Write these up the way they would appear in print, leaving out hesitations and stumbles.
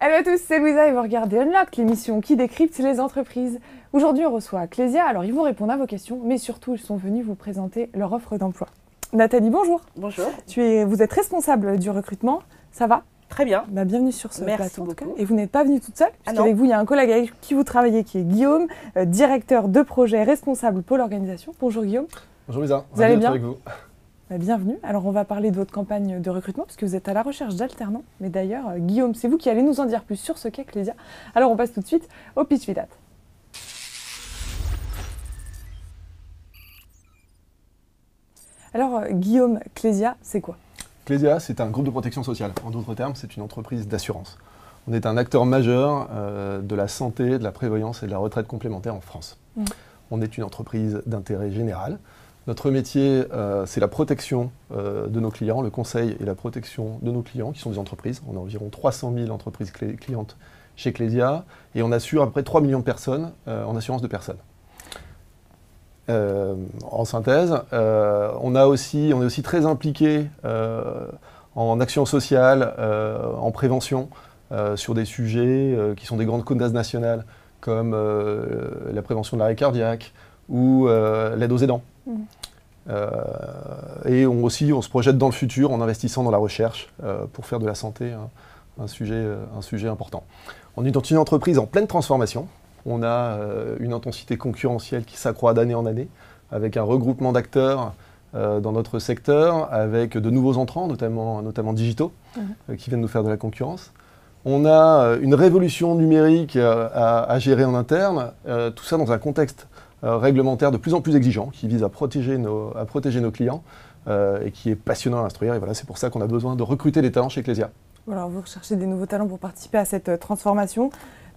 Salut à tous, c'est Louisa et vous regardez Unlocked, l'émission qui décrypte les entreprises. Aujourd'hui, on reçoit Clésia. Alors, ils vont répondre à vos questions, mais surtout, ils sont venus vous présenter leur offre d'emploi. Nathalie, bonjour. Bonjour. Vous êtes responsable du recrutement, ça va? Très bien. Bienvenue sur ce plateau. Beaucoup. Et vous n'êtes pas venue toute seule, puisqu'avec vous, il y a un collègue avec qui vous travaillez qui est Guillaume, directeur de projet responsable pôle organisation. Bonjour Guillaume. Bonjour Louisa. Vous allez bien? Avec vous. Bienvenue. Alors, on va parler de votre campagne de recrutement, puisque vous êtes à la recherche d'alternants. Mais d'ailleurs, Guillaume, c'est vous qui allez nous en dire plus sur ce qu'est Clésia. Alors, on passe tout de suite au pitch vidate. Alors, Guillaume, Clésia, c'est quoi? Clésia, c'est un groupe de protection sociale. En d'autres termes, c'est une entreprise d'assurance. On est un acteur majeur de la santé, de la prévoyance et de la retraite complémentaire en France. On est une entreprise d'intérêt général. Notre métier, c'est la protection de nos clients, le conseil et la protection de nos clients, qui sont des entreprises. On a environ 300 000 entreprises clientes chez Clésia et on assure à peu près 3 millions de personnes en assurance de personnes. En synthèse, on est aussi très impliqué en action sociale, en prévention, sur des sujets qui sont des grandes causes nationales, comme la prévention de l'arrêt cardiaque ou l'aide aux aidants. Et on se projette dans le futur en investissant dans la recherche pour faire de la santé un sujet important. On est une entreprise en pleine transformation. On a une intensité concurrentielle qui s'accroît d'année en année, avec un regroupement d'acteurs dans notre secteur, avec de nouveaux entrants, notamment digitaux, qui viennent nous faire de la concurrence. On a une révolution numérique à gérer en interne, tout ça dans un contexte réglementaire de plus en plus exigeant, qui vise à protéger nos clients et qui est passionnant à instruire. Et voilà, c'est pour ça qu'on a besoin de recruter des talents chez Clésia. Alors, vous recherchez des nouveaux talents pour participer à cette transformation,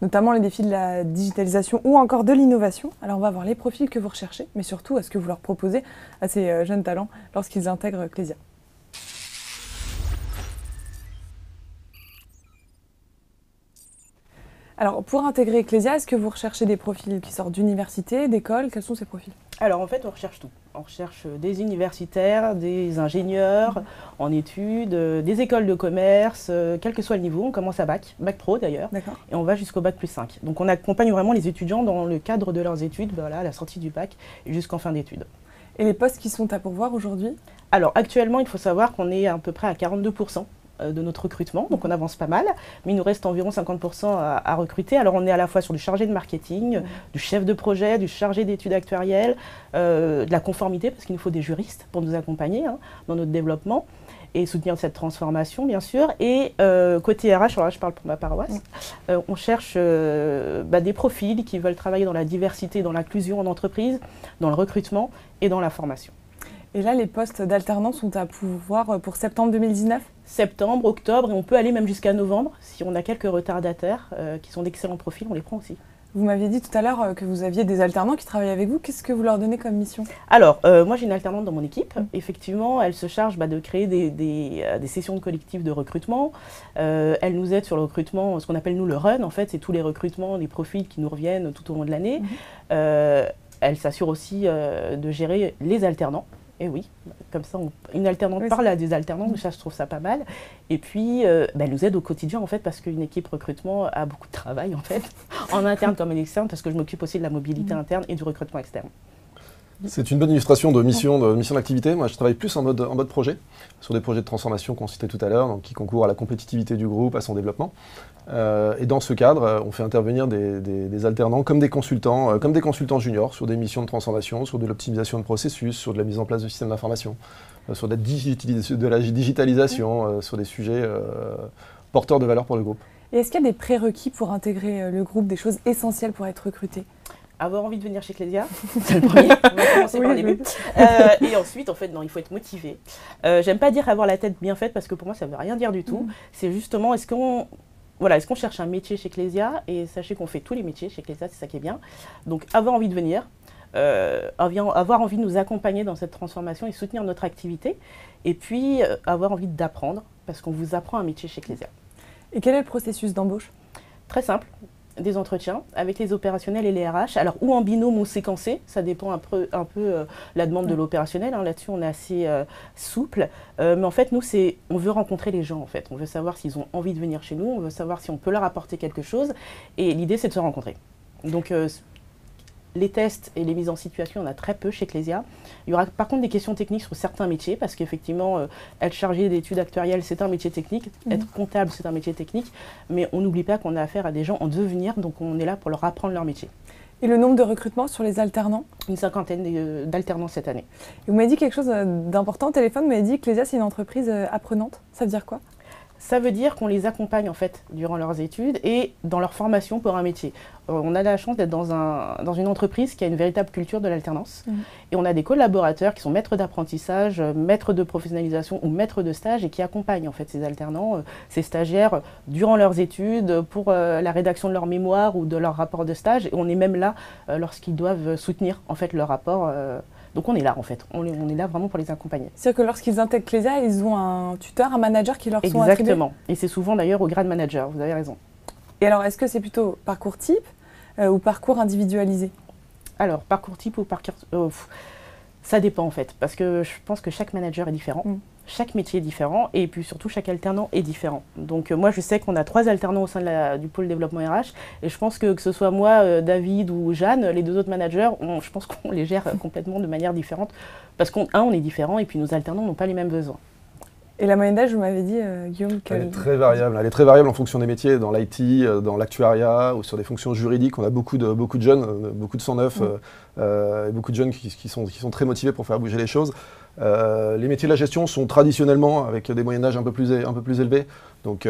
notamment les défis de la digitalisation ou encore de l'innovation. Alors, on va voir les profils que vous recherchez, mais surtout, ce que vous leur proposez à ces jeunes talents lorsqu'ils intègrent Clésia. Alors, pour intégrer Clésia, est-ce que vous recherchez des profils qui sortent d'université, d'école? Quels sont ces profils? Alors en fait, on recherche tout. On recherche des universitaires, des ingénieurs en études, des écoles de commerce, quel que soit le niveau. On commence à bac pro d'ailleurs, et on va jusqu'au bac plus 5. Donc on accompagne vraiment les étudiants dans le cadre de leurs études, voilà, à la sortie du bac et jusqu'en fin d'études. Et les postes qui sont à pourvoir aujourd'hui? Alors actuellement, il faut savoir qu'on est à peu près à 42% de notre recrutement, donc on avance pas mal, mais il nous reste environ 50% à recruter. Alors on est à la fois sur du chargé de marketing, du chef de projet, du chargé d'études actuarielles, de la conformité, parce qu'il nous faut des juristes pour nous accompagner dans notre développement et soutenir cette transformation, bien sûr. Et côté RH, alors là je parle pour ma paroisse, on cherche des profils qui veulent travailler dans la diversité, dans l'inclusion en entreprise, dans le recrutement et dans la formation. Et là, les postes d'alternance sont à pourvoir pour septembre 2019? Septembre, octobre, et on peut aller même jusqu'à novembre. Si on a quelques retardataires qui sont d'excellents profils, on les prend aussi. Vous m'aviez dit tout à l'heure que vous aviez des alternants qui travaillent avec vous. Qu'est-ce que vous leur donnez comme mission? Alors, moi j'ai une alternante dans mon équipe. Effectivement, elle se charge de créer des sessions de collectifs de recrutement. Elle nous aide sur le recrutement, ce qu'on appelle nous le run. En fait, c'est tous les recrutements, les profils qui nous reviennent tout au long de l'année. Elle s'assure aussi de gérer les alternants. Et oui, comme ça, une alternante parle à des alternants, donc ça, je trouve ça pas mal. Et puis, elle nous aide au quotidien, en fait, parce qu'une équipe recrutement a beaucoup de travail, en fait, en interne comme en externe, parce que je m'occupe aussi de la mobilité interne et du recrutement externe. C'est une bonne illustration de mission d'activité. Moi, je travaille plus en mode projet, sur des projets de transformation qu'on citait tout à l'heure, donc qui concourent à la compétitivité du groupe, à son développement. Et dans ce cadre, on fait intervenir des alternants comme des consultants juniors sur des missions de transformation, sur de l'optimisation de processus, sur de la mise en place de systèmes d'information, sur de la digitalisation, sur des sujets porteurs de valeur pour le groupe. Et est-ce qu'il y a des prérequis pour intégrer le groupe, des choses essentielles pour être recruté? Avoir envie de venir chez Clésia, c'est le premier, on va commencer par le début. Et ensuite, en fait, non, il faut être motivé. J'aime pas dire avoir la tête bien faite, parce que pour moi, ça ne veut rien dire du tout. C'est justement, est-ce qu'on cherche un métier chez Clésia? Et sachez qu'on fait tous les métiers chez Clésia, c'est ça qui est bien. Donc, avoir envie de venir, avoir envie de nous accompagner dans cette transformation et soutenir notre activité. Et puis, avoir envie d'apprendre, parce qu'on vous apprend un métier chez Clésia. Et quel est le processus d'embauche? Très simple. des entretiens avec les opérationnels et les RH, alors ou en binôme ou séquencé, ça dépend un peu la demande de l'opérationnel, hein. Là-dessus on est assez souple, mais en fait nous on veut rencontrer les gens en fait, on veut savoir s'ils ont envie de venir chez nous, on veut savoir si on peut leur apporter quelque chose, et l'idée c'est de se rencontrer. Donc les tests et les mises en situation, on a très peu chez Clésia. Il y aura par contre des questions techniques sur certains métiers, parce qu'effectivement, être chargé d'études actuarielles, c'est un métier technique. Être comptable, c'est un métier technique. Mais on n'oublie pas qu'on a affaire à des gens en devenir, donc on est là pour leur apprendre leur métier. Et le nombre de recrutements sur les alternants? Une cinquantaine d'alternants cette année. Et vous m'avez dit quelque chose d'important au téléphone, vous m'avez dit que Clésia, c'est une entreprise apprenante. Ça veut dire quoi? Ça veut dire qu'on les accompagne en fait durant leurs études et dans leur formation pour un métier. On a la chance d'être dans une entreprise qui a une véritable culture de l'alternance. Et on a des collaborateurs qui sont maîtres d'apprentissage, maîtres de professionnalisation ou maîtres de stage et qui accompagnent en fait ces alternants, ces stagiaires durant leurs études pour la rédaction de leur mémoire ou de leur rapport de stage. Et on est même là lorsqu'ils doivent soutenir en fait leur rapport. Donc on est là en fait, on est là vraiment pour les accompagner. C'est-à-dire que lorsqu'ils intègrent Clésia, ils ont un tuteur, un manager qui leur sont attribués? Exactement, et c'est souvent d'ailleurs au grade manager, vous avez raison. Et alors, est-ce que c'est plutôt parcours type ou parcours individualisé? Alors, parcours type ou parcours... ça dépend en fait, parce que je pense que chaque manager est différent. Chaque métier est différent et puis surtout chaque alternant est différent. Donc moi je sais qu'on a 3 alternants au sein du pôle développement RH et je pense que ce soit moi, David ou Jeanne, les 2 autres managers, je pense qu'on les gère complètement de manière différente parce on est différent et puis nos alternants n'ont pas les mêmes besoins. Et la moyenne d'âge, vous m'avez dit, Guillaume, Elle est très variable. Elle est très variable en fonction des métiers. Dans l'IT, dans l'actuariat ou sur des fonctions juridiques, on a beaucoup de jeunes, beaucoup de 109, et beaucoup de jeunes qui sont très motivés pour faire bouger les choses. Les métiers de la gestion sont traditionnellement avec des moyennes d'âge un peu plus élevés. Donc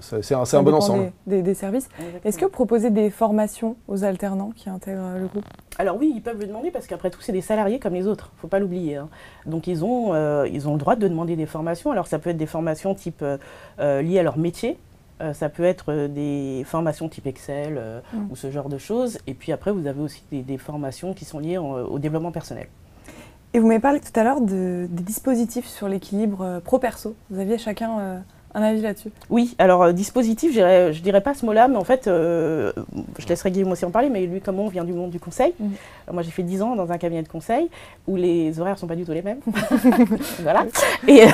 c'est un bon ensemble. Des services. Est-ce que vous proposez des formations aux alternants qui intègrent le groupe? Alors oui, ils peuvent le demander parce qu'après tout, c'est des salariés comme les autres, il ne faut pas l'oublier. Hein. Donc ils ont le droit de demander des formations. Alors ça peut être des formations type liées à leur métier, ça peut être des formations type Excel ou ce genre de choses. Et puis après, vous avez aussi des formations qui sont liées au développement personnel. Et vous m'avez parlé tout à l'heure des dispositifs sur l'équilibre pro-perso. Vous aviez chacun un avis là-dessus? Oui, alors dispositif, je dirais pas ce mot-là, mais en fait, je laisserai Guillaume aussi en parler, mais lui, comme on vient du monde du conseil, moi j'ai fait 10 ans dans un cabinet de conseil où les horaires sont pas du tout les mêmes. Voilà. Et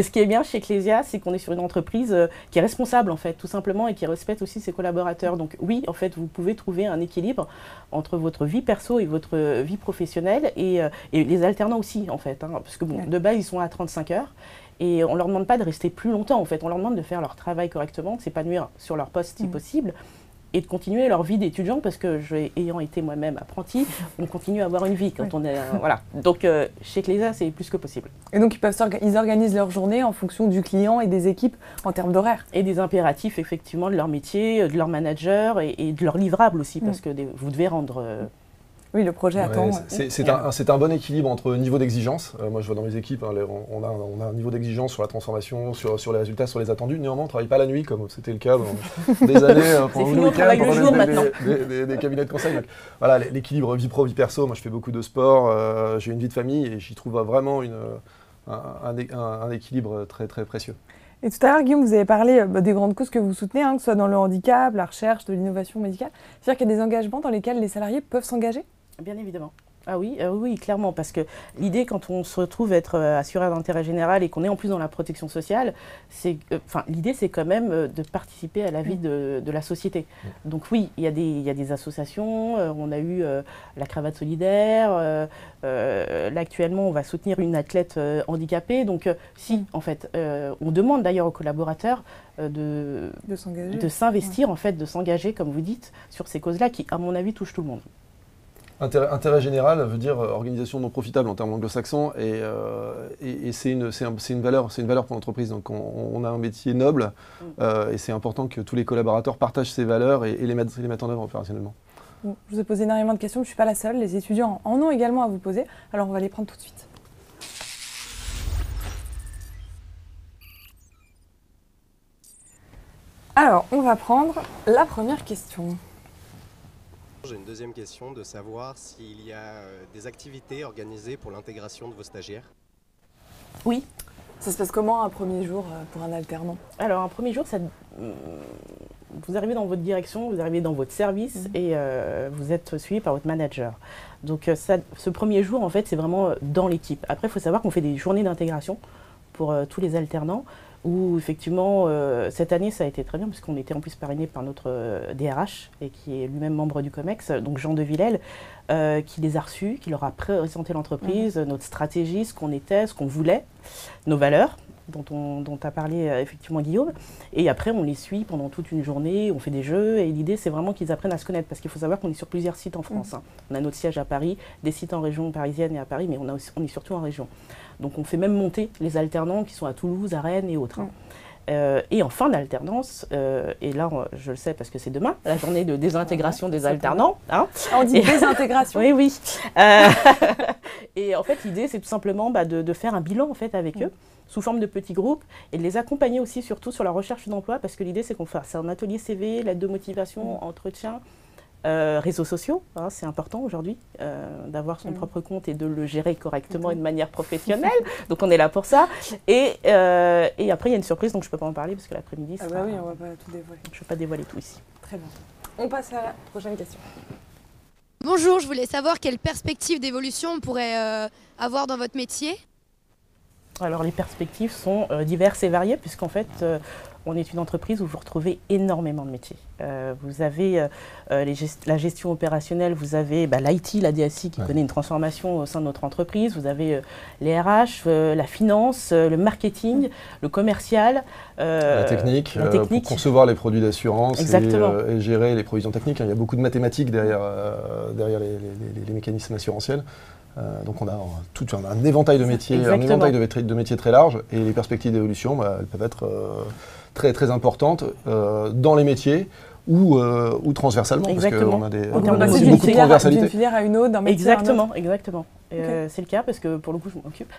ce qui est bien chez Clésia, c'est qu'on est sur une entreprise qui est responsable en fait, tout simplement, et qui respecte aussi ses collaborateurs. Donc oui, en fait, vous pouvez trouver un équilibre entre votre vie perso et votre vie professionnelle, et les alternants aussi en fait, hein, parce que bon, de base ils sont à 35 heures. Et on ne leur demande pas de rester plus longtemps, en fait. On leur demande de faire leur travail correctement, de s'épanouir sur leur poste si possible, et de continuer leur vie d'étudiant, parce que ayant été moi-même apprenti, on continue à avoir une vie quand on est... voilà. Donc, chez Clésia, c'est plus que possible. Et donc, ils organisent leur journée en fonction du client et des équipes en termes d'horaire. Et des impératifs, effectivement, de leur métier, de leur manager, et de leur livrable aussi, parce que vous devez rendre... Oui, le projet attend. C'est un bon équilibre entre niveau d'exigence. Moi, je vois dans mes équipes, hein, on a un niveau d'exigence sur la transformation, sur les résultats, sur les attendus. Néanmoins, on ne travaille pas la nuit, comme c'était le cas dans des années pendant le week-end, pendant des cabinets de conseil. Donc, voilà, l'équilibre vie pro, vie perso. Moi, je fais beaucoup de sport, j'ai une vie de famille et j'y trouve vraiment un équilibre très, très précieux. Et tout à l'heure, Guillaume, vous avez parlé des grandes causes que vous soutenez, hein, que ce soit dans le handicap, la recherche, de l'innovation médicale. C'est-à-dire qu'il y a des engagements dans lesquels les salariés peuvent s'engager? Bien évidemment. Ah oui, oui, clairement, parce que l'idée, quand on se retrouve être assureur d'intérêt général et qu'on est en plus dans la protection sociale, l'idée, c'est quand même de participer à la vie de la société. Donc oui, il y a des associations, on a eu la cravate solidaire, là actuellement, on va soutenir une athlète handicapée. Donc si, en fait, on demande d'ailleurs aux collaborateurs de s'investir, en fait, de s'engager, comme vous dites, sur ces causes-là qui, à mon avis, touchent tout le monde. Intérêt général veut dire organisation non profitable en termes anglo-saxons et c'est une valeur pour l'entreprise. Donc on a un métier noble et c'est important que tous les collaborateurs partagent ces valeurs et les mettent en œuvre opérationnellement. Bon, je vous ai posé énormément de questions, je ne suis pas la seule, les étudiants en ont également à vous poser, alors on va les prendre tout de suite. Alors, on va prendre la première question. J'ai une deuxième question, de savoir s'il y a des activités organisées pour l'intégration de vos stagiaires. Oui. Ça se passe comment un premier jour pour un alternant? Alors un premier jour, vous arrivez dans votre direction, vous arrivez dans votre service et vous êtes suivi par votre manager. Donc ce premier jour, en fait, c'est vraiment dans l'équipe. Après, il faut savoir qu'on fait des journées d'intégration pour tous les alternants, où effectivement, cette année, ça a été très bien, parce qu'on était en plus parrainé par notre DRH, et qui est lui-même membre du COMEX, donc Jean de Villèle, qui les a reçus, qui leur a présenté l'entreprise, notre stratégie, ce qu'on était, ce qu'on voulait, nos valeurs, dont a parlé effectivement Guillaume. Et après, on les suit pendant toute une journée, on fait des jeux, et l'idée, c'est vraiment qu'ils apprennent à se connaître, parce qu'il faut savoir qu'on est sur plusieurs sites en France. Hein. On a notre siège à Paris, des sites en région parisienne et à Paris, mais on est surtout en région. Donc on fait même monter les alternants qui sont à Toulouse, à Rennes et autres. Hein. Et en fin d'alternance, et là je le sais parce que c'est demain, la journée de désintégration des alternants. Hein. On dit désintégration. Oui, oui. Et en fait l'idée c'est tout simplement de faire un bilan en fait avec eux, sous forme de petits groupes, et de les accompagner aussi surtout sur la recherche d'emploi, parce que l'idée c'est qu'on fasse un atelier CV, lettre de motivation, entretien, réseaux sociaux, hein, c'est important aujourd'hui d'avoir son propre compte et de le gérer correctement et de manière professionnelle. Donc on est là pour ça. Et après il y a une surprise, donc je ne peux pas en parler parce que l'après-midi, Ah bah oui, on va pas tout dévoiler. Je ne vais pas dévoiler tout ici. Très bien. On passe à la prochaine question. Bonjour, je voulais savoir quelle perspective d'évolution on pourrait avoir dans votre métier. Alors les perspectives sont diverses et variées, puisqu'en fait on est une entreprise où vous retrouvez énormément de métiers. Vous avez la gestion opérationnelle, vous avez l'IT, la DSI qui connaît une transformation au sein de notre entreprise, vous avez les RH, la finance, le marketing, le commercial, la technique, pour concevoir les produits d'assurance et gérer les provisions techniques. Il y a beaucoup de mathématiques derrière les mécanismes assurantiels. Donc on a tout un éventail de métiers, de métiers très large, et les perspectives d'évolution, elles peuvent être très très importantes dans les métiers ou transversalement, parce qu'on a aussi beaucoup de transversalité. D'une filière à une autre, d'un métier à un autre. Exactement. C'est le cas parce que pour le coup je m'en occupe.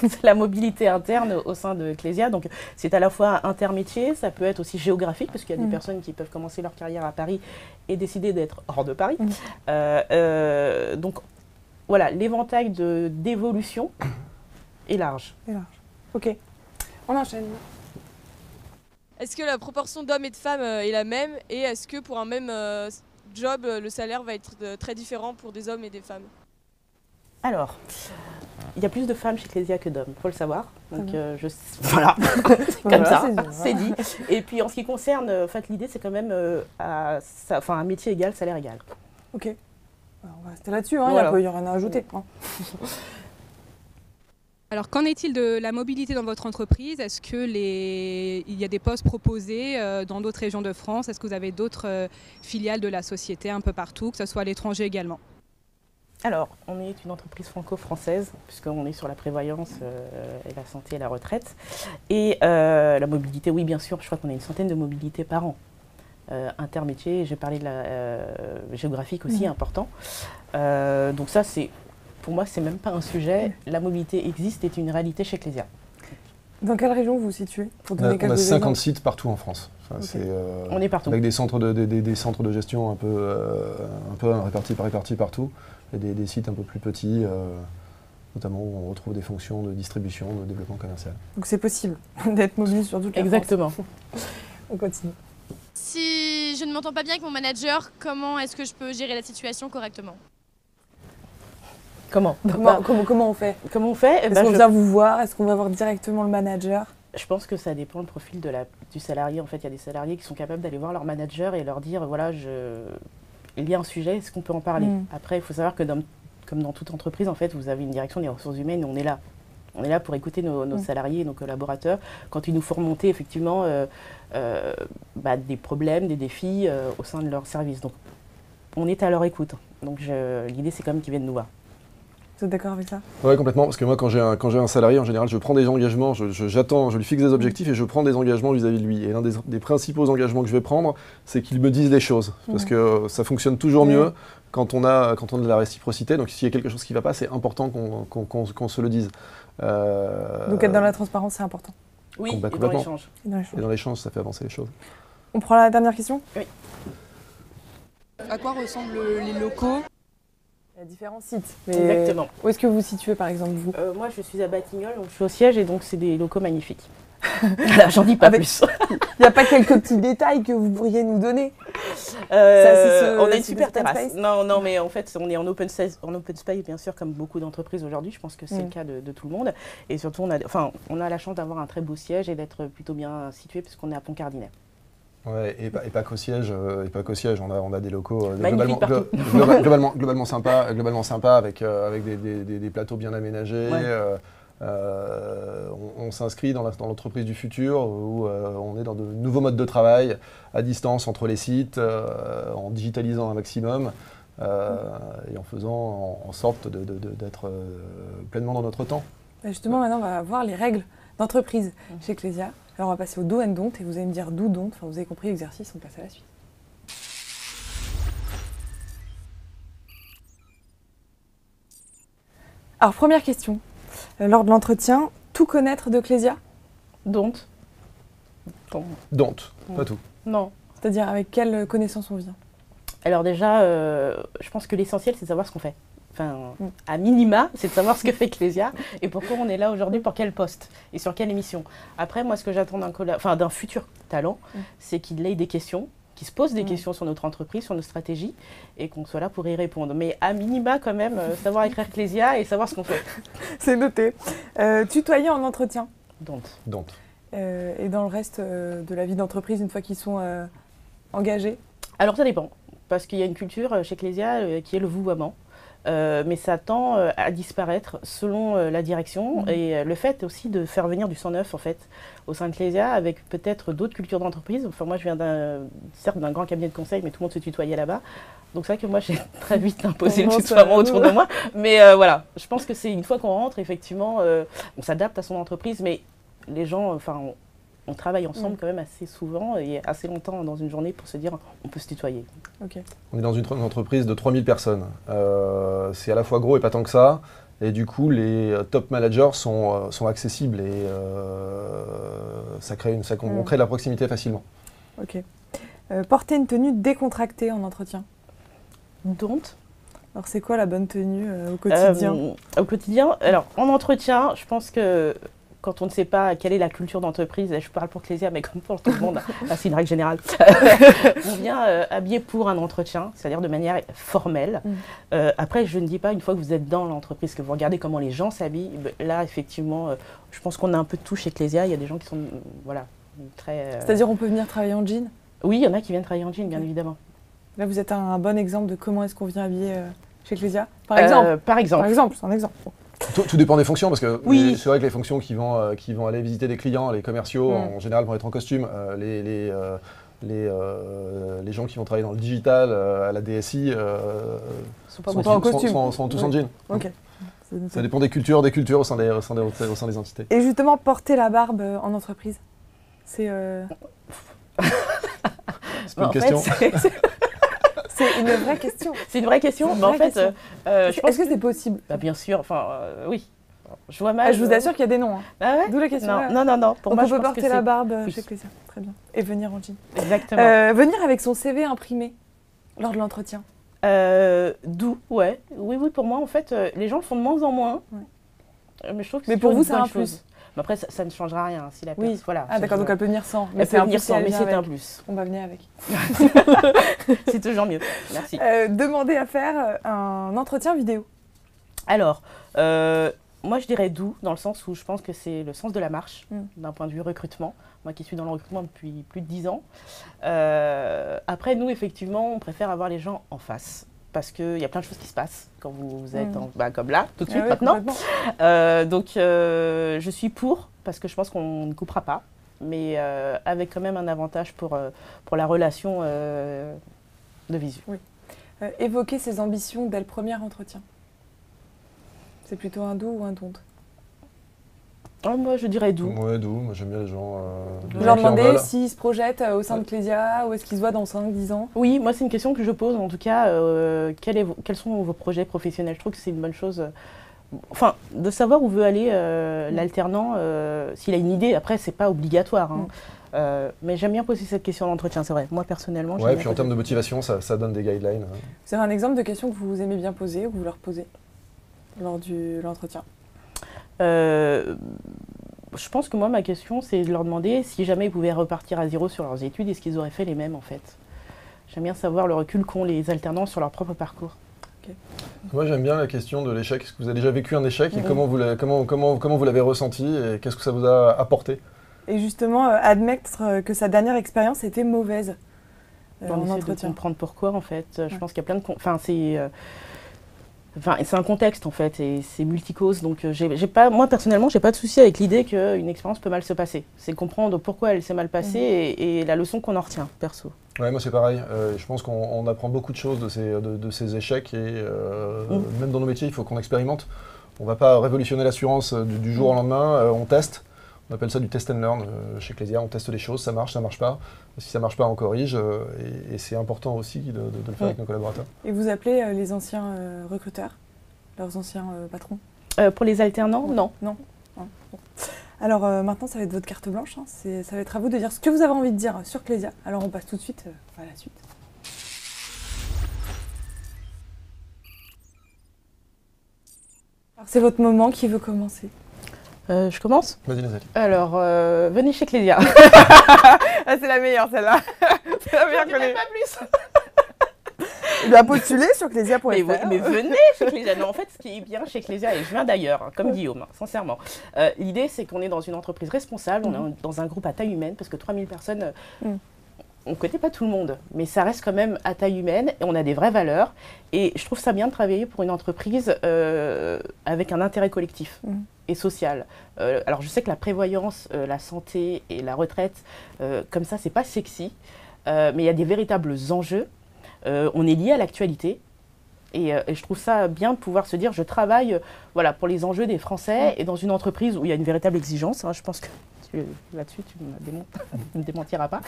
C'est la mobilité interne au sein de Clésia. Donc c'est à la fois intermétier, ça peut être aussi géographique, parce qu'il y a des personnes qui peuvent commencer leur carrière à Paris et décider d'être hors de Paris. Donc voilà, l'éventail d'évolution est large. Ok, on enchaîne. Est-ce que la proportion d'hommes et de femmes est la même, et est-ce que pour un même job, le salaire va être très différent pour des hommes et des femmes? Alors, il y a plus de femmes chez Clésia que d'hommes, il faut le savoir. Donc voilà, c'est comme ça, c'est dit. Et puis en ce qui concerne, en fait, l'idée c'est quand même un métier égal, salaire égal. Ok. Alors, on va rester là-dessus, hein, voilà. Il n'y a rien à ajouter. Hein. Alors, qu'en est-il de la mobilité dans votre entreprise? Est-ce qu'il y a des postes proposés dans d'autres régions de France? Est-ce que vous avez d'autres filiales de la société un peu partout, que ce soit à l'étranger également? Alors, on est une entreprise franco-française, puisqu'on est sur la prévoyance et la santé et la retraite. Et la mobilité, oui, bien sûr, je crois qu'on a une centaine de mobilités par an. Intermétier, j'ai parlé de la géographique aussi, important. Donc ça, pour moi, c'est même pas un sujet. La mobilité existe et est une réalité chez Clésia. Dans quelle région vous vous situez? On a 50 sites partout en France. Enfin, on est partout. Avec des centres de gestion un peu répartis partout, et des sites un peu plus petits, notamment où on retrouve des fonctions de distribution, de développement commercial. Donc c'est possible d'être mobile sur toute la France. Exactement. On continue. Si je ne m'entends pas bien avec mon manager, comment est-ce que je peux gérer la situation correctement? Comment on fait? Est-ce qu'on vient vous voir? Est-ce qu'on va voir directement le manager? Je pense que ça dépend du profil du salarié. En fait, il y a des salariés qui sont capables d'aller voir leur manager et leur dire, voilà, il y a un sujet, est-ce qu'on peut en parler? Après, il faut savoir que comme dans toute entreprise, en fait, vous avez une direction des ressources humaines, on est là. On est là pour écouter nos salariés et nos collaborateurs quand ils nous font remonter effectivement des problèmes, des défis au sein de leur service. Donc on est à leur écoute. Donc l'idée c'est quand même qu'ils viennent nous voir. Vous êtes d'accord avec ça? Oui, complètement. Parce que moi, quand j'ai un salarié, en général, je prends des engagements, je lui fixe des objectifs et je prends des engagements vis-à-vis de lui. Et l'un des principaux engagements que je vais prendre, c'est qu'il me dise les choses. Parce que ça fonctionne toujours mieux quand on a de la réciprocité. Donc s'il y a quelque chose qui ne va pas, c'est important qu'on se le dise. Donc être dans la transparence, c'est important. Oui, et dans l'échange. Et dans l'échange, ça fait avancer les choses. On prend la dernière question? Oui. À quoi ressemblent les locaux? Il y a différents sites. Exactement. Où est-ce que vous vous situez par exemple, vous? Moi je suis à Batignolles, donc je suis au siège et donc c'est des locaux magnifiques. Là, j'en dis pas Avec- plus. Il n'y a pas quelques petits détails que vous pourriez nous donner? On a une c'est super open terrasse. space. Non, mais en fait, on est en open space, bien sûr, comme beaucoup d'entreprises aujourd'hui. Je pense que c'est le cas de tout le monde. Et surtout, on a la chance d'avoir un très beau siège et d'être plutôt bien situé puisqu'on est à Pont-Cardinal. Ouais, et pas qu'au siège, on a des locaux Magnifiques partout. globalement sympas avec des plateaux bien aménagés. Ouais. On s'inscrit dans l'entreprise du futur où on est dans de nouveaux modes de travail à distance entre les sites, en digitalisant un maximum et en faisant en sorte d'être pleinement dans notre temps. Et justement, maintenant, on va voir les règles d'entreprise chez Clésia. Alors, on va passer au do and don't et vous allez me dire do, don't. Enfin, vous avez compris l'exercice, on passe à la suite. Alors, première question. Lors de l'entretien, tout connaître de Clésia? Donc, Donc, pas tout. non. C'est-à-dire avec quelle connaissance on vient? Alors déjà, je pense que l'essentiel, c'est de savoir ce qu'on fait. Enfin, à minima, c'est de savoir ce que fait Clésia et pourquoi on est là aujourd'hui, pour quel poste et sur quelle émission. Après, moi, ce que j'attends d'un futur talent, c'est qu'il ait des questions, qu'il se pose des questions sur notre entreprise, sur nos stratégies, et qu'on soit là pour y répondre. Mais à minima, quand même, savoir écrire Clésia et savoir ce qu'on fait. C'est noté. Tutoyer en entretien. Donc. Et dans le reste de la vie d'entreprise, une fois qu'ils sont engagés? Alors ça dépend, parce qu'il y a une culture chez Clésia qui est le vouvoiement. Mais ça tend à disparaître selon la direction et le fait aussi de faire venir du sang neuf en fait au sein de Clésia avec peut-être d'autres cultures d'entreprise. Enfin moi je viens certes d'un grand cabinet de conseil, mais tout le monde se tutoyait là-bas. Donc c'est vrai que moi j'ai très vite imposé le tutoiement autour de moi. Mais voilà, je pense que c'est une fois qu'on rentre, effectivement, on s'adapte à son entreprise, mais les gens, on travaille ensemble quand même assez souvent et assez longtemps dans une journée pour se dire on peut se tutoyer. Okay. On est dans une entreprise de 3000 personnes. C'est à la fois gros et pas tant que ça. Et du coup, les top managers sont accessibles et on crée de la proximité facilement. Ok. Porter une tenue décontractée en entretien. Donc, alors c'est quoi la bonne tenue au quotidien? Au quotidien, alors en entretien, je pense que quand on ne sait pas quelle est la culture d'entreprise, je parle pour Clésia, mais comme pour tout le monde, c'est une règle générale, on vient habillé pour un entretien, c'est-à-dire de manière formelle. Après, je ne dis pas, une fois que vous êtes dans l'entreprise, que vous regardez comment les gens s'habillent, là, effectivement, je pense qu'on a un peu de tout chez Clésia. Il y a des gens qui sont, voilà, très... C'est-à-dire on peut venir travailler en jean? Oui, il y en a qui viennent travailler en jean, bien évidemment. Là, vous êtes un bon exemple de comment est-ce qu'on vient habiller chez Clésia, par exemple? Par exemple. Par exemple, c'est un exemple. Tout dépend des fonctions, parce que oui. C'est vrai que les fonctions qui vont aller visiter des clients, les commerciaux, en général vont être en costume. Les gens qui vont travailler dans le digital, à la DSI, sont en costume. Sont tous en jean. Okay. Ça dépend des cultures au sein des entités. Et justement, porter la barbe en entreprise, c'est... C'est pas une question. C'est une vraie question. C'est une vraie question. Mais en fait, est-ce que c'est possible? Bien sûr. Oui. Je vois mal. Je vous assure qu'il y a des noms. Hein. Ah ouais? D'où la question. Non. Pour moi, on peut porter la barbe chez Clésia. Très bien. Et venir en jean. Exactement. Venir avec son CV imprimé lors de l'entretien. D'où, ouais. Oui, pour moi, en fait, les gens le font de moins en moins. Ouais. Mais je trouve que pour vous, c'est un plus. Mais après, ça ne changera rien si la personne. Oui. Voilà. Ah d'accord, donc elle peut venir sans. Elle peut venir sans, mais c'est un plus. On va venir avec. C'est toujours mieux. Merci. Demander à faire un entretien vidéo. Alors, moi je dirais d'où, dans le sens où je pense que c'est le sens de la marche, d'un point de vue recrutement. Moi qui suis dans le recrutement depuis plus de 10 ans. Après, nous, effectivement, on préfère avoir les gens en face. Parce qu'il y a plein de choses qui se passent quand vous êtes comme là, tout de suite, maintenant. Donc, je suis pour, parce que je pense qu'on ne coupera pas, mais avec quand même un avantage pour la relation de visu. Oui. Évoquer ses ambitions dès le premier entretien. C'est plutôt un do ou un don't? Moi, je dirais d'où. Ouais, d'où. Moi, j'aime bien les gens. Vous leur demandez s'ils se projettent au sein de Clésia, ou est-ce qu'ils se voient dans 5-10 ans? Oui, moi, c'est une question que je pose. En tout cas, quels sont vos projets professionnels? Je trouve que c'est une bonne chose. Enfin, de savoir où veut aller l'alternant, s'il a une idée. Après, c'est pas obligatoire. Mais j'aime bien poser cette question d'entretien, c'est vrai. Moi, personnellement, ouais, puis en termes de motivation, ça donne des guidelines. C'est un exemple de question que vous aimez bien poser ou que vous leur posez lors de l'entretien? Je pense que moi, ma question, c'est de leur demander si jamais ils pouvaient repartir à zéro sur leurs études, est-ce qu'ils auraient fait les mêmes en fait. J'aime bien savoir le recul qu'ont les alternants sur leur propre parcours. Moi, j'aime bien la question de l'échec. Est-ce que vous avez déjà vécu un échec et comment vous l'avez ressenti et qu'est-ce que ça vous a apporté? Et justement, admettre que sa dernière expérience était mauvaise On en essaie de entretien. comprendre pourquoi en fait. Je pense qu'il y a plein de... c'est un contexte en fait et c'est multicause. Donc moi personnellement, j'ai pas de souci avec l'idée qu'une expérience peut mal se passer. C'est comprendre pourquoi elle s'est mal passée et la leçon qu'on en retient, perso. Ouais, moi c'est pareil. Je pense qu'on apprend beaucoup de choses de ces échecs et même dans nos métiers, il faut qu'on expérimente. On ne va pas révolutionner l'assurance du jour au lendemain, on teste. On appelle ça du test and learn chez Clésia. On teste les choses, ça marche pas. Si ça marche pas, on corrige. Et c'est important aussi de le faire avec nos collaborateurs. Et vous appelez les anciens recruteurs, leurs anciens patrons? Pour les alternants, non. Non. Bon. Alors maintenant, ça va être votre carte blanche. Hein. Ça va être à vous de dire ce que vous avez envie de dire sur Clésia. Alors on passe tout de suite à la suite. Alors c'est votre moment, qui veut commencer? Je commence? Vas-y Nathalie. Alors, venez chez Clésia. Ah, c'est la meilleure celle-là. C'est la meilleure Je qu'on dirai ait. pas plus. Il a postulé sur Clésia.fr. Mais venez chez Clésia. Non, en fait, ce qui est bien chez Clésia, et je viens d'ailleurs, hein, comme Guillaume, sincèrement, l'idée c'est qu'on est dans une entreprise responsable, on est dans un groupe à taille humaine, parce que 3000 personnes, on ne connaît pas tout le monde, mais ça reste quand même à taille humaine, et on a des vraies valeurs, et je trouve ça bien de travailler pour une entreprise avec un intérêt collectif. Et social. Alors je sais que la prévoyance, la santé et la retraite, comme ça, c'est pas sexy, mais il y a des véritables enjeux. On est lié à l'actualité et je trouve ça bien de pouvoir se dire je travaille pour les enjeux des Français et dans une entreprise où il y a une véritable exigence. Hein, je pense que là-dessus tu ne me démentiras pas.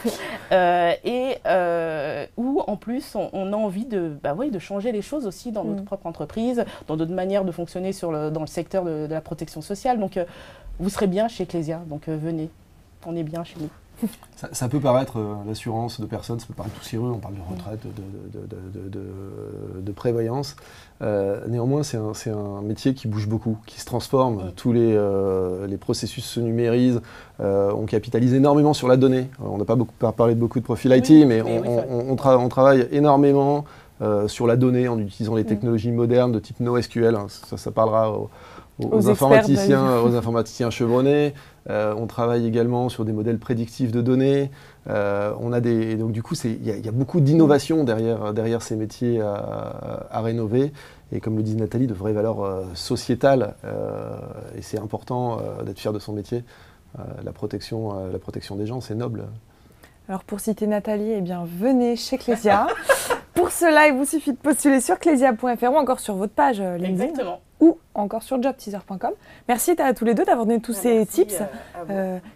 Où en plus on a envie de changer les choses aussi dans notre propre entreprise, dans d'autres manières de fonctionner dans le secteur de la protection sociale. Donc vous serez bien chez Clésia, donc venez, on est bien chez nous. Ça peut paraître, l'assurance de personnes, ça peut paraître poussiéreux, on parle de retraite, de prévoyance. Néanmoins, c'est un métier qui bouge beaucoup, qui se transforme. Tous les processus se numérisent, on capitalise énormément sur la donnée. On n'a pas parlé de beaucoup de profils IT, mais on travaille énormément sur la donnée en utilisant les technologies modernes de type NoSQL. Hein. Ça parlera aux informaticiens chevronnés. On travaille également sur des modèles prédictifs de données. Donc du coup, il y a beaucoup d'innovation derrière ces métiers à rénover. Et comme le dit Nathalie, de vraies valeurs sociétales. Et c'est important d'être fier de son métier. La protection des gens, c'est noble. Alors pour citer Nathalie, venez chez Clésia. Pour cela, il vous suffit de postuler sur clésia.fr ou encore sur votre page LinkedIn. Exactement. Ou encore sur jobteaser.com. Merci à tous les deux d'avoir donné tous ces tips.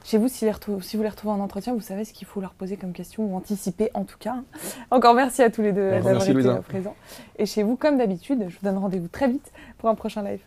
Chez vous, si vous les retrouvez en entretien, vous savez ce qu'il faut leur poser comme question ou anticiper en tout cas. Encore merci à tous les deux d'avoir été présents. Et chez vous, comme d'habitude, je vous donne rendez-vous très vite pour un prochain live.